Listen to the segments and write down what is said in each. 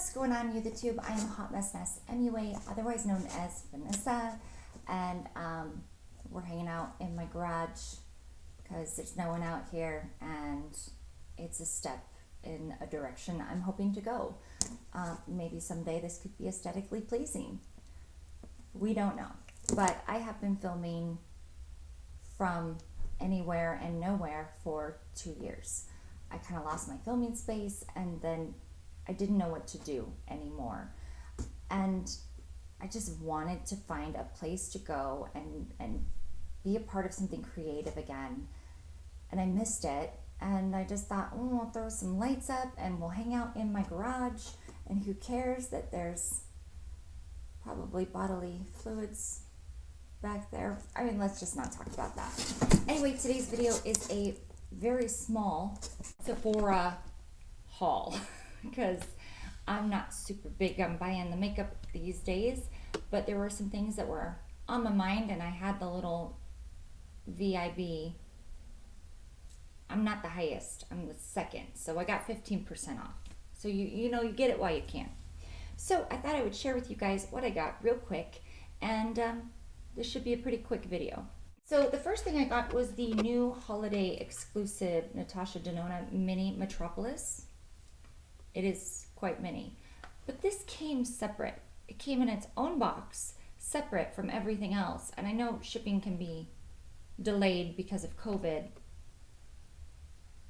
What's going on YouTube? I am HotMessNessMua, otherwise known as Vanessa, and we're hanging out in my garage because there's no one out here and it's a step in a direction I'm hoping to go. Maybe someday this could be aesthetically pleasing. We don't know, but I have been filming from anywhere and nowhere for 2 years. I kind of lost my filming space, and then I didn't know what to do anymore. And I just wanted to find a place to go and be a part of something creative again. And I missed it. And I just thought, oh, I'll throw some lights up and we'll hang out in my garage. And who cares that there's probably bodily fluids back there. I mean, let's just not talk about that. Anyway, today's video is a very small Sephora haul because I'm not super big on buying the makeup these days, but there were some things that were on my mind, and I had the little VIB. I'm not the highest, I'm the second, so I got 15% off. So you know, you get it while you can. So I thought I would share with you guys what I got real quick, and this should be a pretty quick video. So the first thing I got was the new holiday exclusive Natasha Denona Mini Metropolis. It is quite mini, but this came separate. It came in its own box, separate from everything else. And I know shipping can be delayed because of COVID.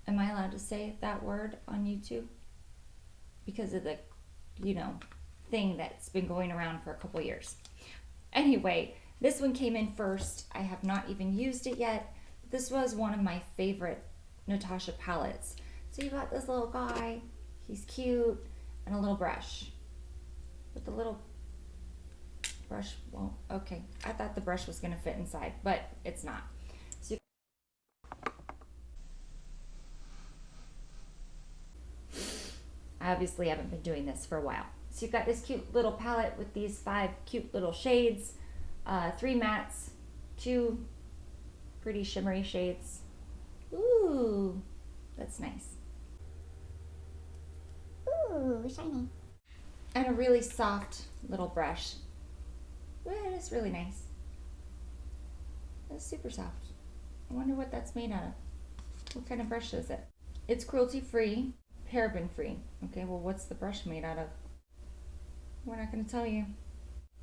Am I allowed to say that word on YouTube? Because of the, you know, thing that's been going around for a couple years. Anyway, this one came in first. I have not even used it yet. This was one of my favorite Natasha palettes. So you got this little guy, he's cute, and a little brush. But the little brush won't, okay. I thought the brush was gonna fit inside, but it's not. So I obviously haven't been doing this for a while. So you've got this cute little palette with these 5 cute little shades. 3 mattes, 2 pretty shimmery shades. Ooh, that's nice. Ooh, shiny. And a really soft little brush. Well, it is really nice. It's super soft. I wonder what that's made out of. What kind of brush is it? It's cruelty-free, paraben-free. Okay, well, what's the brush made out of? We're not going to tell you.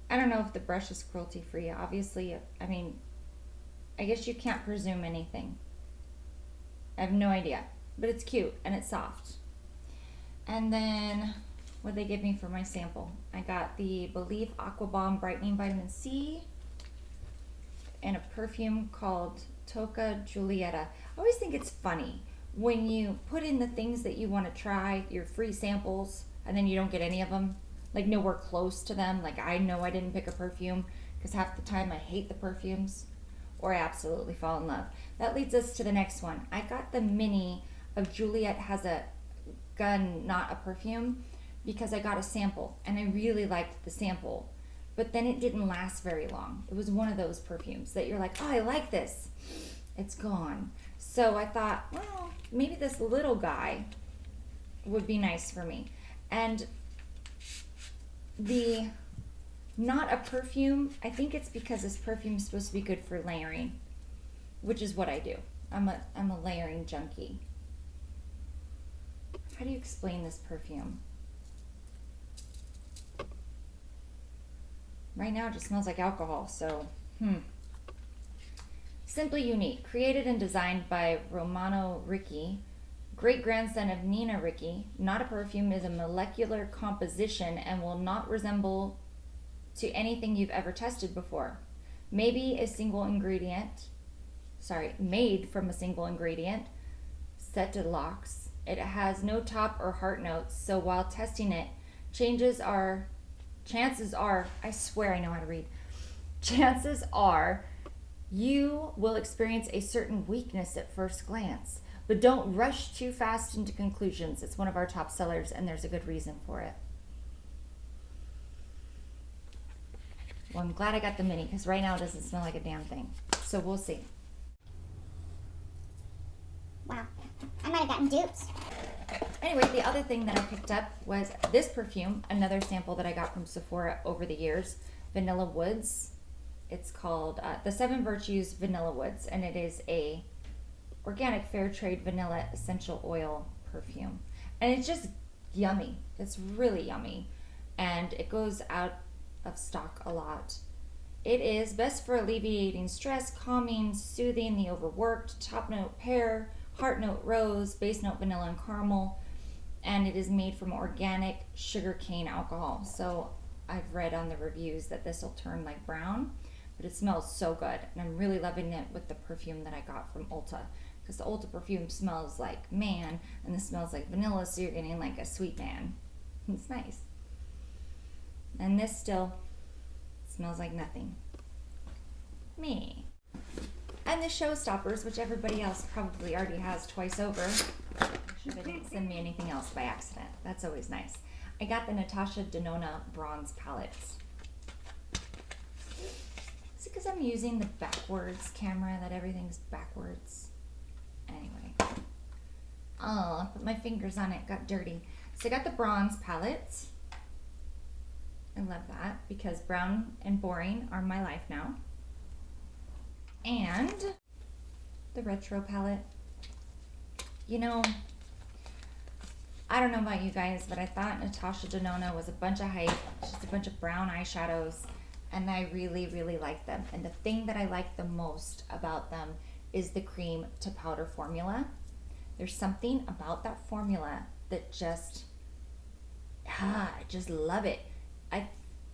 I don't know if the brush is cruelty-free. Obviously, I mean, I guess you can't presume anything. I have no idea. But it's cute and it's soft. And then, what did they give me for my sample? I got the Believe Aqua Bomb Brightening Vitamin C and a perfume called Tocca Giulietta. I always think it's funny when you put in the things that you want to try, your free samples, and then you don't get any of them. Like nowhere close to them. Like I know I didn't pick a perfume because half the time I hate the perfumes or I absolutely fall in love. That leads us to the next one. I got the mini of Juliet Has a Gun, Not a Perfume, because I got a sample and I really liked the sample, but then it didn't last very long. It was one of those perfumes that you're like, oh, I like this. It's gone. So I thought, well, maybe this little guy would be nice for me. And the not a perfume, I think it's because this perfume is supposed to be good for layering, which is what I do. I'm a layering junkie. How do you explain this perfume? Right now it just smells like alcohol, so Simply Unique, created and designed by Romano Ricci, great grandson of Nina Ricci. Not a perfume is a molecular composition and will not resemble to anything you've ever tested before. Made from a single ingredient, cetalox. It has no top or heart notes, so while testing it, chances are, I swear I know how to read. Chances are you will experience a certain weakness at first glance. But don't rush too fast into conclusions. It's one of our top sellers, and there's a good reason for it. Well, I'm glad I got the mini, because right now it doesn't smell like a damn thing. So we'll see. Wow, I might have gotten duped. Anyway, the other thing that I picked up was this perfume, another sample that I got from Sephora over the years, Vanilla Woods. It's called the 7 Virtues Vanilla Woods, and it is a organic fair trade vanilla essential oil perfume. And it's just yummy. It's really yummy. And it goes out of stock a lot. It is best for alleviating stress, calming, soothing the overworked, top note pear, heart note rose, base note vanilla and caramel. And it is made from organic sugarcane alcohol. So I've read on the reviews that this will turn like brown, but it smells so good. And I'm really loving it with the perfume that I got from Ulta, because the Ulta perfume smells like man, and this smells like vanilla, so you're getting like a sweet man. It's nice. And this still smells like nothing. Me. And the Showstoppers, which everybody else probably already has twice over. They didn't send me anything else by accident. That's always nice. I got the Natasha Denona bronze palettes. Is it because I'm using the backwards camera that everything's backwards? Anyway. Oh, I put my fingers on it, got dirty. So I got the bronze palettes. I love that because brown and boring are my life now. And the retro palette. You know, I don't know about you guys, but I thought Natasha Denona was a bunch of hype, just a bunch of brown eyeshadows, and I really, really like them. And the thing that I like the most about them is the cream to powder formula. There's something about that formula that just, I just love it.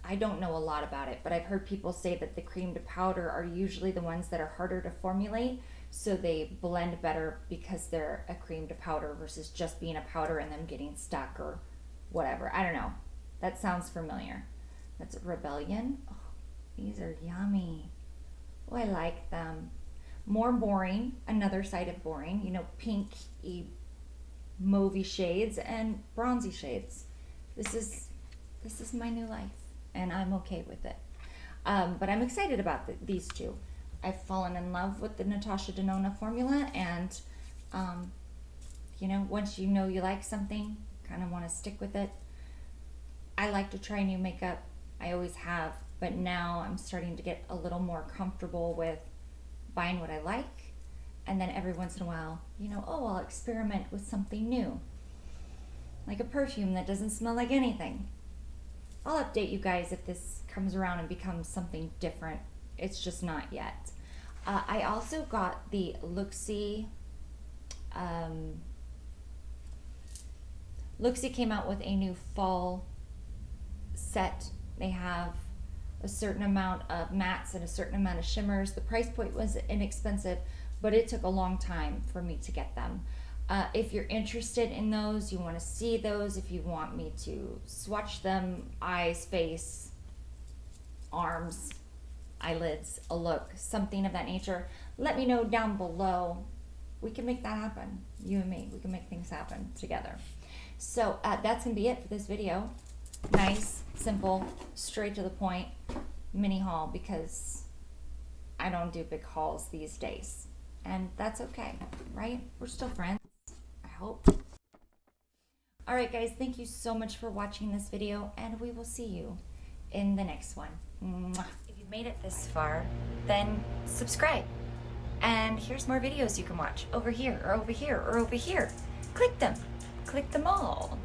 I don't know a lot about it, but I've heard people say that the cream to powder are usually the ones that are harder to formulate, so they blend better because they're a cream to powder versus just being a powder and them getting stuck or whatever. I don't know. That sounds familiar. That's Rebellion. Oh, these are yummy. Oh, I like them. More boring, another side of boring, you know, pinky, mauvey shades and bronzy shades. This is my new life, and I'm okay with it. But I'm excited about these two. I've fallen in love with the Natasha Denona formula, and you know, once you know you like something, kind of want to stick with it. I like to try new makeup. I always have, but now I'm starting to get a little more comfortable with buying what I like, and then every once in a while, you know, oh, I'll experiment with something new, like a perfume that doesn't smell like anything. I'll update you guys if this comes around and becomes something different. It's just not yet. I also got the Luxie. Luxie came out with a new fall set. They have a certain amount of mattes and a certain amount of shimmers. The price point was inexpensive, but it took a long time for me to get them. If you're interested in those, you want to see those, if you want me to swatch them, eyes, face, arms, eyelids, a look, something of that nature, let me know down below. We can make that happen. You and me, we can make things happen together. So that's going to be it for this video. Nice, simple, straight to the point mini haul, because I don't do big hauls these days. And that's okay, right? We're still friends, I hope. Alright guys, thank you so much for watching this video, and we will see you in the next one. Mwah. If you've made it this far, then subscribe. And here's more videos you can watch over here, or over here, or over here. Click them all.